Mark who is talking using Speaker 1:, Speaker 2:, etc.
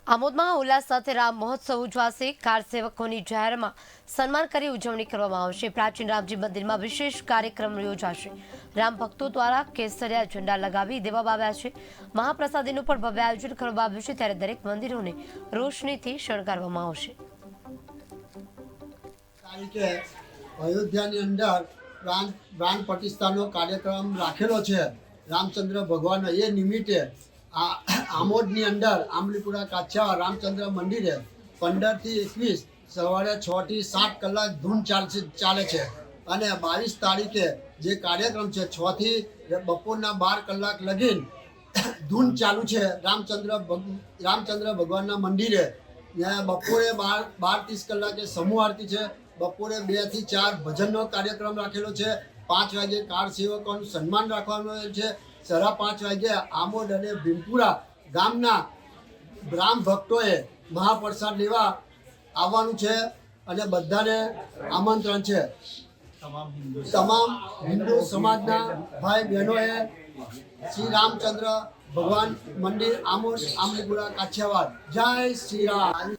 Speaker 1: આમોદમાં ઉલ્લાસ સાથે રામ મહોત્સવ ઉજવાશે। કાર સેવકોની જાહેરમાં સન્માન કરી ઉજવણી કરવામાં આવશે। પ્રાચીન રામજી મંદિરમાં વિશેષ કાર્યક્રમ યોજાશે। રામ ભક્તો દ્વારા કેસરિયા ઝંડા લગાવી દેવામાં આવ્યા છે। મહાપ્રસાદીનું પણ ભવ્ય આયોજન કરવામાં આવ્યું છે, ત્યારે દરેક મંદિરોને રોશનીથી શણગારવામાં આવશે।
Speaker 2: અયોધ્યાની અંદર પ્રાણ પ્રતિષ્ઠાનો કાર્યક્રમ રાખેલો છે રામચંદ્ર ભગવાનનો। એ નિમિત્તે આમોદની અંદર આંબલીપુરા કાછિયાવાડ રામચંદ્ર મંદિરે 15 થી 21 સવારે 6 થી 7 કલાક ધૂન ચાલે છે અને 22 તારીખે જે કાર્યક્રમ છે 6 થી બપોરના 12 કલાક લગીન ધૂન ચાલુ છે રામચંદ્ર ભગવાનના મંદિરે। બપોરે 12:30 કલાકે સમૂહ આરતી છે। બપોરે 2 થી 4 ભજનનો કાર્યક્રમ રાખેલો છે। 5 વાગે કાર સેવકોનું સન્માન રાખવાનું છે। 5:30 વાગે આમોદ અને ભીમપુરા ગામના રામ ભક્તોએ મહાપ્રસાદ લેવા આવવાનું છે અને બધાને આમંત્રણ છે। તમામ હિન્દુ સમાજના ભાઈ બહેનોએ શ્રી રામચંદ્ર ભગવાન મંદિર આમોદ આંબલીપુરા કાછિયાવાડ। જય શ્રી રામ।